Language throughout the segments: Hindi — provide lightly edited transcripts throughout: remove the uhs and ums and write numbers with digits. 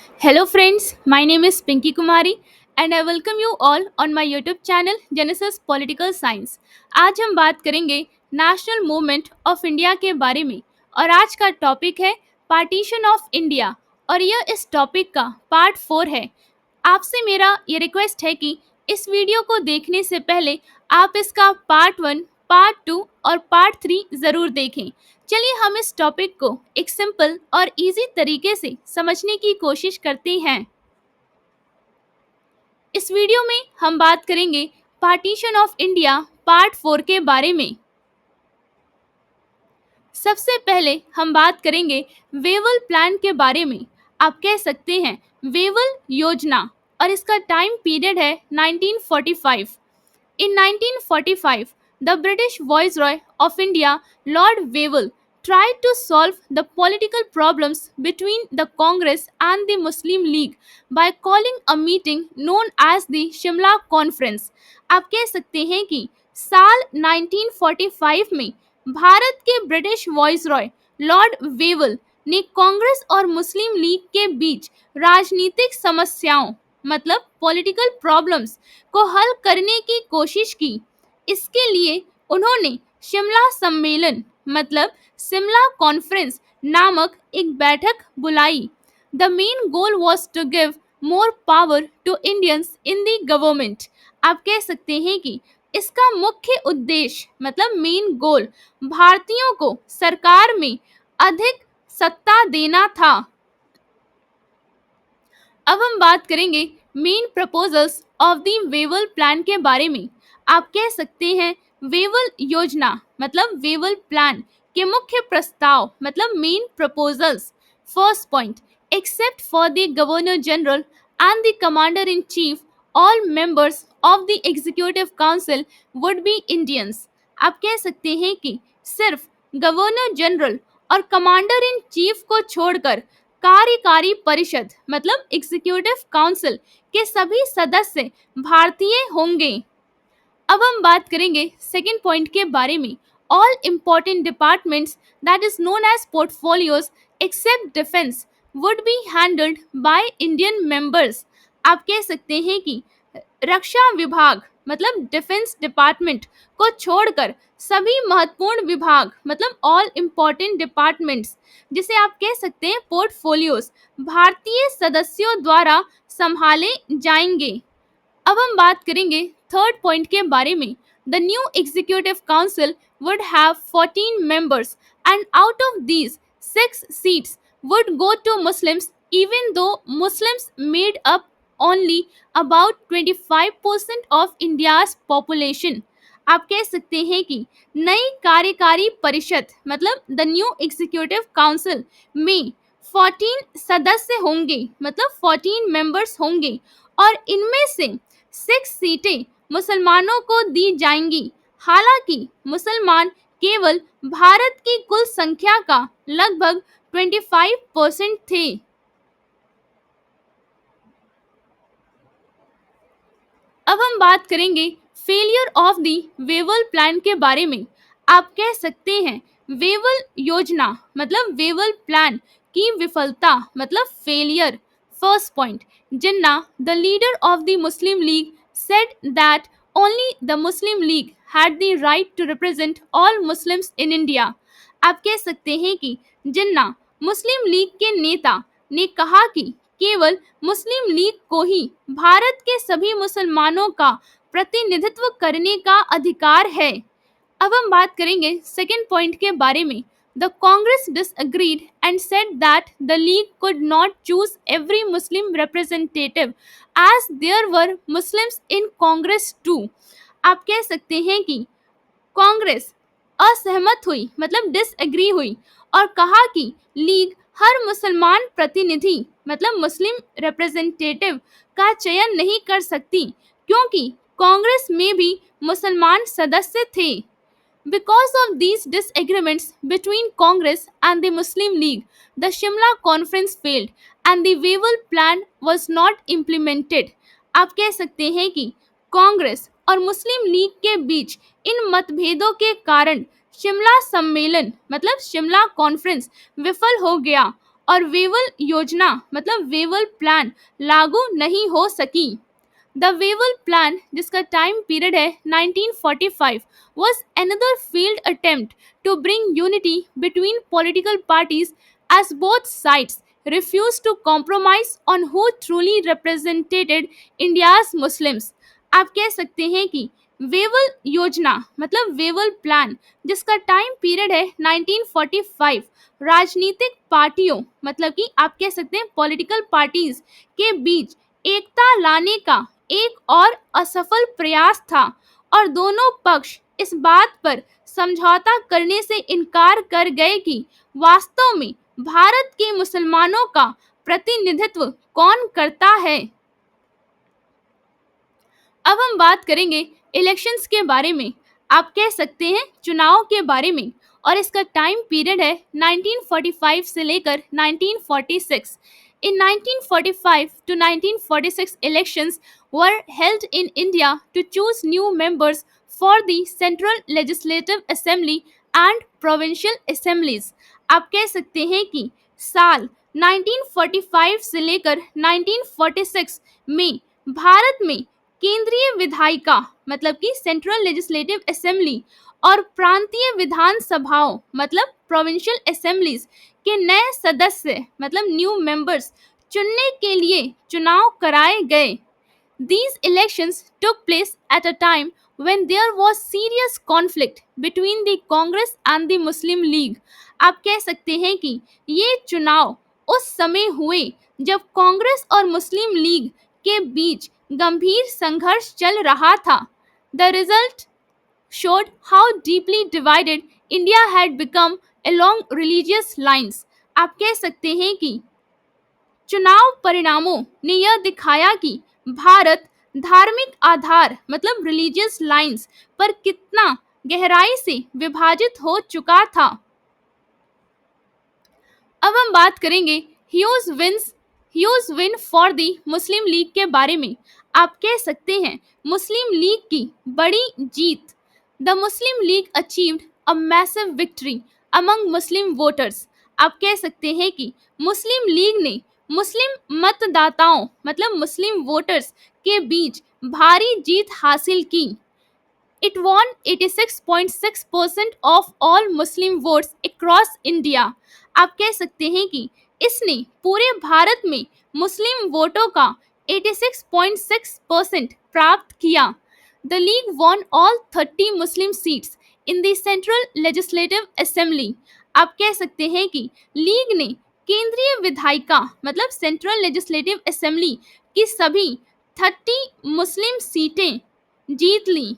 Hello friends, my name is Pinky Kumari and I welcome you all on my YouTube channel Genesis Political Science. आज हम बात करेंगे नेशनल मूवमेंट ऑफ इंडिया के बारे में और आज का टॉपिक है पार्टीशन ऑफ इंडिया और यह इस टॉपिक का पार्ट 4 है। आपसे मेरा ये रिक्वेस्ट है कि इस वीडियो को देखने से पहले आप इसका पार्ट 1, पार्ट 2 और पार्ट 3 ज़रूर देखें। चलिए हम इस टॉपिक को एक सिंपल और इजी तरीके से समझने की कोशिश करते हैं। इस वीडियो में हम बात करेंगे पार्टीशन ऑफ इंडिया पार्ट 4 के बारे में। सबसे पहले हम बात करेंगे वेवल प्लान के बारे में। आप कह सकते हैं वेवल योजना और इसका टाइम पीरियड है 1945। In 1945, the British Viceroy of India, Lord Wavell, tried to solve the political problems between the Congress and the Muslim League by calling a meeting known as the Shimla Conference. आप कह सकते हैं कि साल 1945 में भारत के ब्रिटिश वाइसरॉय लॉर्ड वेवल ने कांग्रेस और मुस्लिम लीग के बीच राजनीतिक समस्याओं मतलब पॉलिटिकल प्रॉब्लम्स को हल करने की कोशिश की। इसके लिए उन्होंने शिमला सम्मेलन मतलब शिमला कॉन्फ्रेंस नामक एक बैठक बुलाई। The main goal was to give more power to Indians in the government. आप कह सकते हैं कि इसका मुख्य उद्देश्य मतलब मेन गोल भारतीयों को सरकार में अधिक सत्ता देना था। अब हम बात करेंगे main proposals of the Wavell plan के बारे में। आप कह सकते हैं वेवल योजना मतलब वेवल प्लान के मुख्य प्रस्ताव मतलब main proposals. First point, except for the governor general and the commander in chief all members of the executive council would be Indians. आप कह सकते हैं कि सिर्फ गवर्नर जनरल और कमांडर इन चीफ को छोड़कर कार्यकारी परिषद मतलब एग्जीक्यूटिव काउंसिल के सभी सदस्य भारतीय होंगे। अब हम बात करेंगे सेकेंड पॉइंट के बारे में। All important departments that is known as portfolios except defence would be handled by Indian members. आप कह सकते हैं कि रक्षा विभाग मतलब डिफेंस डिपार्टमेंट को छोड़कर सभी महत्वपूर्ण विभाग मतलब ऑल इम्पोर्टेंट डिपार्टमेंट्स जिसे आप कह सकते हैं पोर्टफोलियोज भारतीय सदस्यों द्वारा संभाले जाएंगे। अब हम बात करेंगे थर्ड पॉइंट के बारे में। The new executive council would have 14 members and out of these 6 seats would go to Muslims even though Muslims made up only about 25% of India's population। आप कह सकते हैं कि नई कार्यकारी परिषद मतलब द न्यू एग्जीक्यूटिव काउंसिल में 14 सदस्य होंगे मतलब 14 मेंबर्स होंगे और इनमें से 6 सीटें मुसलमानों को दी जाएंगी। हालांकि मुसलमान केवल भारत की कुल संख्या का लगभग 25% थे। अब हम बात करेंगे failure of the Wavell plan के बारे में। आप कह सकते हैं वेवल योजना मतलब वेवल प्लान की विफलता मतलब failure. First point, Jinnah the leader of the Muslim League said that only the Muslim League had the right to represent all Muslims in India. आप कह सकते हैं कि जिन्ना मुस्लिम लीग के नेता ने कहा कि केवल मुस्लिम लीग को ही भारत के सभी मुसलमानों का प्रतिनिधित्व करने का अधिकार है। अब हम बात करेंगे सेकेंड पॉइंट के बारे में। The Congress disagreed and said that the league could not choose every Muslim representative as there were Muslims in Congress too। आप कह सकते हैं कि कांग्रेस असहमत हुई मतलब डिसएग्री हुई और कहा कि लीग हर मुसलमान प्रतिनिधि मतलब मुस्लिम रिप्रेजेंटेटिव का चयन नहीं कर सकती क्योंकि कांग्रेस में भी मुसलमान सदस्य थे। Because of these disagreements between Congress and the Muslim League, the Shimla Conference failed and the Wavell Plan was not implemented। आप कह सकते हैं कि कांग्रेस और मुस्लिम लीग के बीच इन मतभेदों के कारण शिमला सम्मेलन मतलब शिमला कॉन्फ्रेंस विफल हो गया और वेवल योजना मतलब वेवल प्लान लागू नहीं हो सकी। द वेवल प्लान, जिसका टाइम पीरियड है 1945, was another failed attempt to bring unity between political parties as both sides refused to compromise on who truly represented India's Muslims। आप कह सकते हैं कि वेवल योजना मतलब वेवल प्लान, जिसका टाइम पीरियड है 1945, राजनीतिक पार्टियों मतलब कि आप कह सकते हैं पॉलिटिकल पार्टीज के बीच एकता लाने का एक और असफल प्रयास था और दोनों पक्ष इस बात पर समझौता करने से इनकार कर गए कि वास्तव में भारत के मुसलमानों का प्रतिनिधित्व कौन करता है। अब हम बात करेंगे इलेक्शंस के बारे में, आप कह सकते हैं चुनाव के बारे में, और इसका टाइम पीरियड है 1945 से लेकर 1946। In 1945 to 1946 elections were held in India to choose new members for the Central Legislative Assembly and Provincial Assemblies। आप कह सकते हैं कि साल 1945 से लेकर 1946 में भारत में केंद्रीय विधायिका मतलब कि सेंट्रल लेजिस्लेटिव असेंबली और प्रांतीय विधान सभाओं मतलब प्रोविंशियल असेंबलीज के नए सदस्य मतलब न्यू मेंबर्स चुनने के लिए चुनाव कराए गए। These elections took place at a time when there was serious conflict between the Congress and the Muslim League। आप कह सकते हैं कि ये चुनाव उस समय हुए जब कांग्रेस और मुस्लिम लीग के बीच गंभीर संघर्ष चल रहा था। The result showed how deeply divided India had become along religious lines। आप कह सकते हैं कि चुनाव परिणामों ने यह दिखाया कि भारत धार्मिक आधार मतलब रिलीजियस लाइंस पर कितना गहराई से विभाजित हो चुका था। अब हम बात करेंगे huge win for the Muslim league के बारे में। आप कह सकते हैं मुस्लिम लीग की बड़ी जीत। The Muslim League achieved a massive victory among Muslim voters. आप कह सकते हैं कि मुस्लिम लीग ने मुस्लिम मतदाताओं मतलब मुस्लिम वोटर्स के बीच भारी जीत हासिल की। It won 86.6% of all Muslim votes across India। आप कह सकते हैं कि इसने पूरे भारत में मुस्लिम वोटों का 86.6% प्राप्त किया। The league won all 30 Muslim seats in the Central Legislative Assembly। आप कह सकते हैं कि लीग ने केंद्रीय विधायिका मतलब सेंट्रल लेजिस्लेटिव असेंबली की सभी 30 मुस्लिम सीटें जीत ली।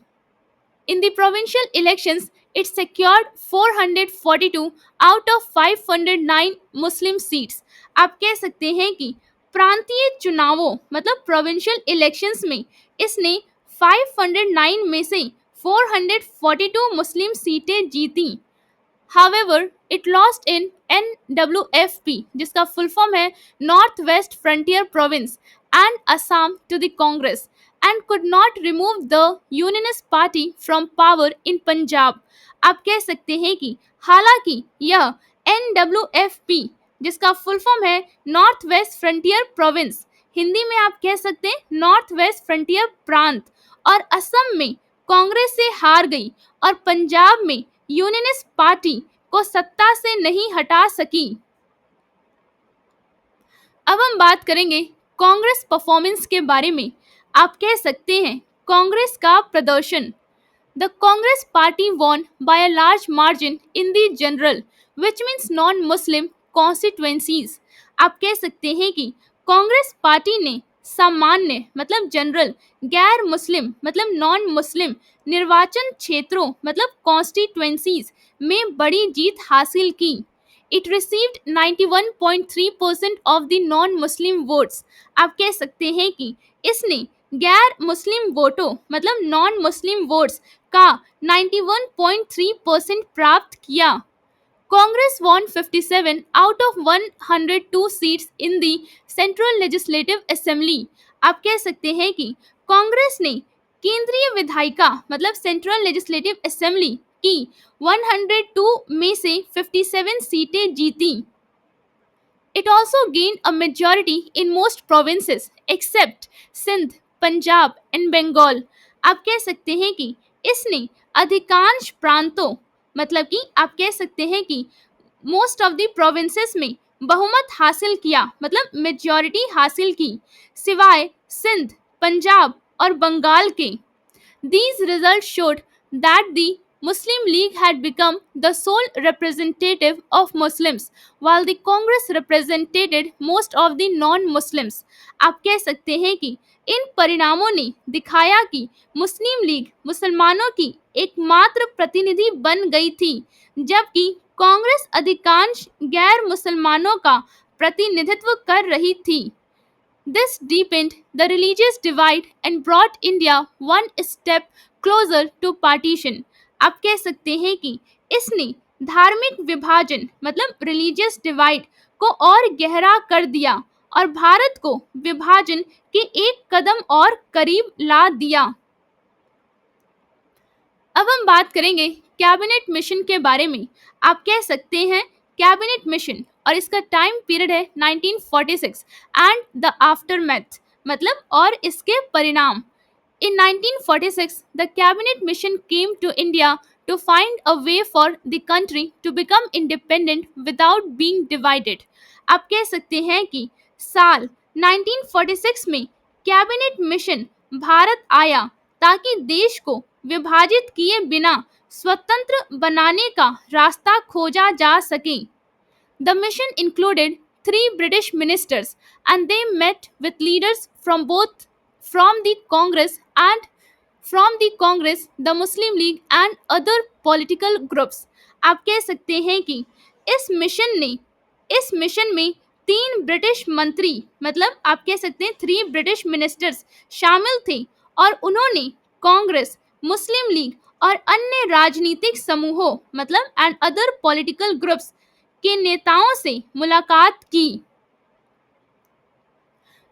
In the provincial elections, it secured 442 out of 509 Muslim seats। आप कह सकते हैं कि प्रांतीय चुनावों मतलब प्रोविंशियल इलेक्शंस में इसने 509 में से 442 मुस्लिम सीटें जीती। However, it lost in NWFP, जिसका फुल फॉर्म है north west frontier province and Assam to the Congress and could not remove the Unionist Party from power in Punjab। आप कह सकते हैं कि हालांकि यह NWFP, जिसका फुल फॉर्म है north west frontier province, Hindi में आप कह सकते हैं नॉर्थ वेस्ट फ्रंटियर प्रांत, और असम में कांग्रेस से हार गई और पंजाब में यूनियनिस्ट पार्टी को सत्ता से नहीं हटा सकी। अब हम बात करेंगे कांग्रेस परफॉर्मेंस के बारे में। आप कह सकते हैं कांग्रेस का प्रदर्शन। The Congress party won by a large margin in the general which means non-Muslim constituencies। आप कह सकते हैं कि कांग्रेस पार्टी ने सामान्य मतलब जनरल गैर मुस्लिम मतलब नॉन मुस्लिम निर्वाचन क्षेत्रों मतलब कॉन्स्टिट्युएंसीज में बड़ी जीत हासिल की। It received 91.3% of the non-Muslim votes। आप कह सकते हैं कि इसने गैर मुस्लिम वोटों मतलब नॉन मुस्लिम वोट्स का 91.3% प्राप्त किया। Congress won 57 out of 102 seats in the Central Legislative Assembly। आप कह सकते हैं कि कांग्रेस ने केंद्रीय विधायिका मतलब सेंट्रल लेजिस्लेटिव असेंबली की 102 में से 57 सीटें जीती। It also gained a majority in most provinces except Sindh, Punjab and Bengal. आप कह सकते हैं कि इसने अधिकांश प्रांतों, मतलब कि आप कह सकते हैं कि मोस्ट ऑफ द प्रोविंसेस में बहुमत हासिल किया, मतलब मेजॉरिटी हासिल की, सिवाय सिंध, पंजाब और बंगाल के. These results showed that the Muslim League had become the sole representative of Muslims, while the Congress represented most of the non-Muslims. आप कह सकते हैं कि इन परिणामों ने दिखाया कि मुस्लिम लीग मुसलमानों की एकमात्र प्रतिनिधि बन गई थी, जबकि कांग्रेस अधिकांश गैर मुसलमानों का प्रतिनिधित्व कर रही थी. This deepened the religious divide and brought India one step closer to partition. आप कह सकते हैं कि इसने धार्मिक विभाजन, मतलब रिलीजियस डिवाइड को और गहरा कर दिया और भारत को विभाजन के एक कदम और करीब ला दिया. अब हम बात करेंगे कैबिनेट मिशन के बारे में. आप कह सकते हैं कैबिनेट मिशन और इसका टाइम पीरियड है 1946 एंड द आफ्टरमैथ, मतलब और इसके परिणाम. In 1946, the cabinet mission came to India to find a way for the country to become independent without being divided. आप कह सकते हैं कि साल 1946 में कैबिनेट मिशन भारत आया ताकि देश को विभाजित किए बिना स्वतंत्र बनाने का रास्ता खोजा जा सके. The mission included 3 British ministers and they met with leaders from the Congress, the Muslim League and other political groups. आप कह सकते हैं कि इस मिशन में 3 ब्रिटिश मंत्री, मतलब आप कह सकते हैं 3 ब्रिटिश मिनिस्टर्स शामिल थे और उन्होंने कांग्रेस, मुस्लिम लीग और अन्य राजनीतिक समूहों, मतलब एंड अदर पॉलिटिकल ग्रुप्स के नेताओं से मुलाकात की.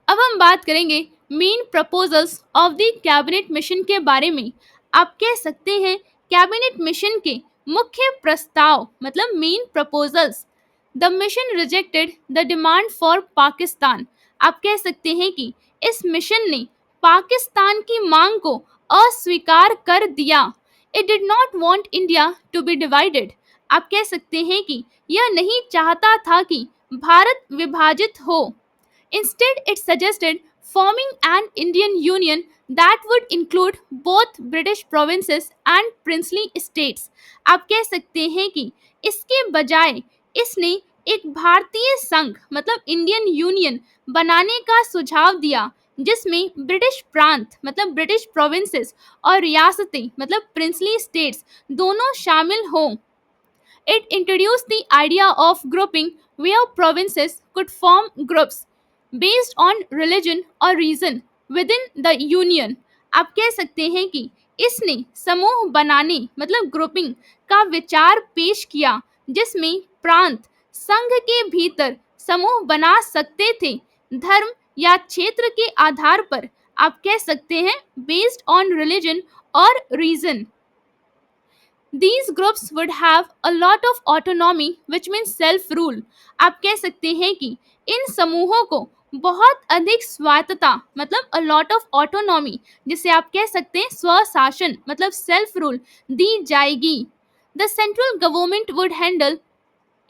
अब हम बात करेंगे main proposals of the cabinet mission के बारे में. आप कह सकते हैं कैबिनेट मिशन के मुख्य प्रस्ताव, मतलब main proposals. The mission rejected the demand for Pakistan. आप कह सकते हैं कि इस मिशन ने पाकिस्तान की मांग को अस्वीकार कर दिया. It did not want India to be divided. आप कह सकते हैं कि यह नहीं चाहता था कि भारत विभाजित हो. Instead, it suggested forming an Indian Union that would include both British provinces and princely states. आप कह सकते हैं कि इसके बजाय इसने एक भारतीय संघ, मतलब इंडियन यूनियन बनाने का सुझाव दिया जिसमें ब्रिटिश प्रांत, मतलब ब्रिटिश प्रोविंसेस और रियासतें, मतलब प्रिंसली स्टेट्स दोनों शामिल हों. It introduced the idea of grouping where provinces could form groups based on religion or reason within the union. आप कह सकते हैं कि इसने समूह बनाने, मतलब ग्रुपिंग का विचार पेश किया जिसमें प्रांत संघ के भीतर समूह बना सकते थे धर्म या क्षेत्र के आधार पर. आप कह सकते हैं बेस्ड ऑन रिलीजन और reason. These groups would have a lot of autonomy, which means self rule. आप कह सकते हैं कि इन समूहों को बहुत अधिक स्वायत्तता, मतलब a lot of autonomy, जिसे आप कह सकते हैं स्वशासन, मतलब self rule दी जाएगी. The central government would handle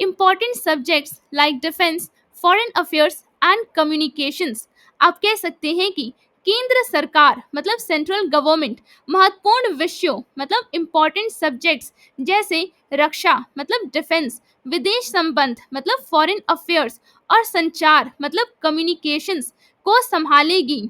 important subjects like defense, foreign affairs and communications. आप कह सकते हैं कि केंद्र सरकार, मतलब सेंट्रल गवर्नमेंट, महत्वपूर्ण विषयों, मतलब इंपॉर्टेंट सब्जेक्ट्स जैसे रक्षा, मतलब डिफेंस, विदेश संबंध, मतलब फॉरेन अफेयर्स और संचार, मतलब कम्युनिकेशंस को संभालेगी.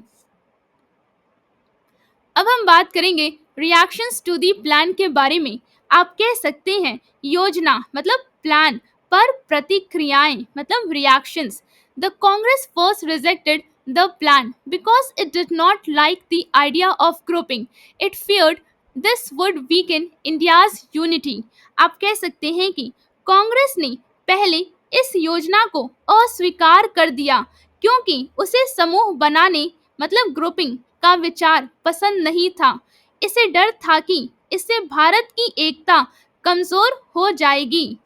अब हम बात करेंगे रिएक्शंस टू दी प्लान के बारे में. आप कह सकते हैं योजना, मतलब प्लान पर प्रतिक्रियाएं, मतलब reactions. The Congress first rejected the plan because it did not like the idea of grouping. It feared this would weaken India's unity. आप कह सकते हैं कि कांग्रेस ने पहले इस योजना को अस्वीकार कर दिया क्योंकि उसे समूह बनाने, मतलब ग्रुपिंग का विचार पसंद नहीं था. इसे डर था कि इससे भारत की एकता कमजोर हो जाएगी.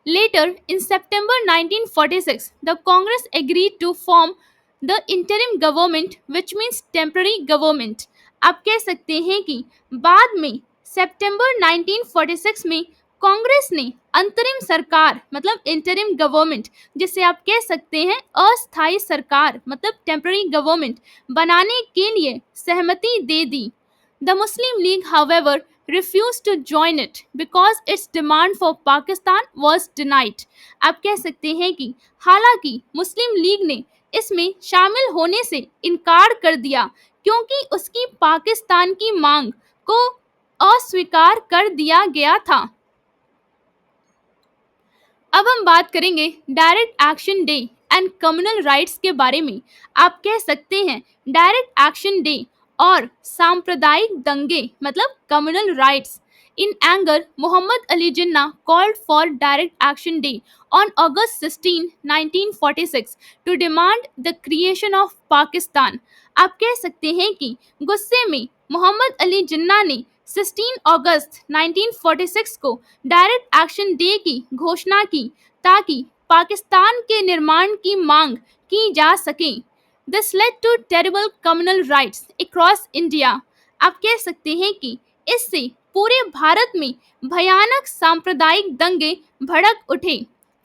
Later, in September 1946, the Congress agreed to form the interim government, which means temporary government. आप कह सकते हैं कि बाद में सितंबर 1946 में कांग्रेस ने अंतरिम सरकार मतलब इंटरिम गवर्नमेंट, जिसे आप कह सकते हैं अस्थायी सरकार मतलब टेम्पररी गवर्नमेंट बनाने के लिए सहमति दे दी. The Muslim League, however, refused to join it because its demand for Pakistan was denied. आप कह सकते हैं कि हालांकि मुस्लिम लीग ने इसमें शामिल होने से इनकार कर दिया क्योंकि उसकी पाकिस्तान की मांग को अस्वीकार कर दिया गया था. अब हम बात करेंगे direct action day and communal riots के बारे में. आप कह सकते हैं डायरेक्ट एक्शन डे और सांप्रदायिक दंगे मतलब communal riots. In anger Mohammad Ali Jinnah called for direct action day on August 16, 1946 to demand the creation of Pakistan. आप कह सकते हैं कि गुस्से में मोहम्मद अली जिन्ना ने 16 अगस्त 1946 को डायरेक्ट एक्शन डे की घोषणा की ताकि पाकिस्तान के निर्माण की मांग की जा सके. This led to terrible communal riots across India. आप कह सकते हैं कि इससे पूरे भारत में भयानक सांप्रदायिक दंगे भड़क उठे.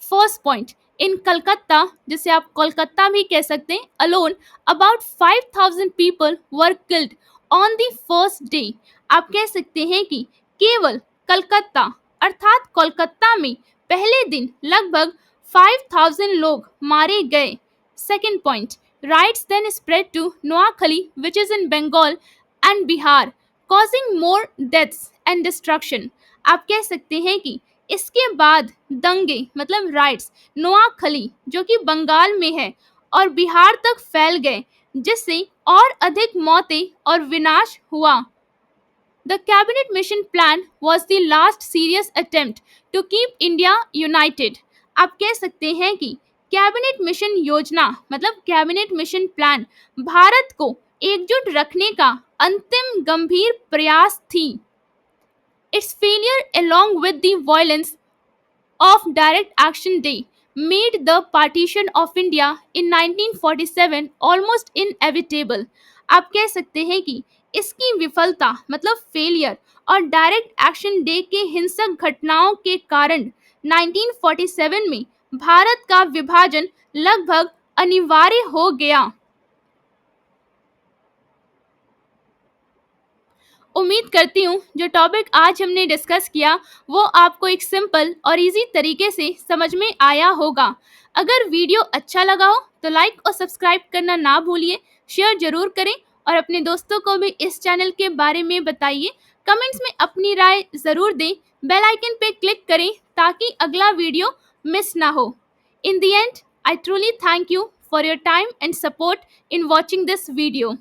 फर्स्ट पॉइंट, इन कलकत्ता, जिसे आप कोलकाता भी कह सकते हैं, alone about 5000 people were killed on the first day. आप कह सकते हैं कि केवल कलकत्ता अर्थात कोलकाता में पहले दिन लगभग 5000 लोग मारे गए. Second point, riots then spread to Noakhali, which is in Bengal and Bihar, causing more deaths and destruction. आप कह सकते हैं कि इसके बाद दंगे मतलब राइट्स नोआखली जो कि बंगाल में है और बिहार तक फैल गए जिससे और अधिक मौतें और विनाश हुआ. The cabinet mission plan was the last serious attempt to keep India united. आप कह सकते हैं कि कैबिनेट मिशन योजना मतलब कैबिनेट मिशन प्लान भारत को एकजुट रखने का अंतिम गंभीर प्रयास थी. Its failure, along with the violence of Direct Action Day, made the partition of India in 1947 almost inevitable. आप कह सकते हैं कि इसकी विफलता मतलब फेलियर और डायरेक्ट एक्शन डे के हिंसक घटनाओं के कारण 1947 में भारत का विभाजन लगभग अनिवार्य हो गया. उम्मीद करती हूँ जो टॉपिक आज हमने डिस्कस किया वो आपको एक सिंपल और इजी तरीके से समझ में आया होगा. अगर वीडियो अच्छा लगा हो तो लाइक और सब्सक्राइब करना ना भूलिए, शेयर जरूर करें और अपने दोस्तों को भी इस चैनल के बारे में बताइए. कमेंट्स में अपनी राय ज़रूर दें. बेल आइकन पे क्लिक करें ताकि अगला वीडियो मिस ना हो. In the end, I truly thank you for your time and support in watching this video.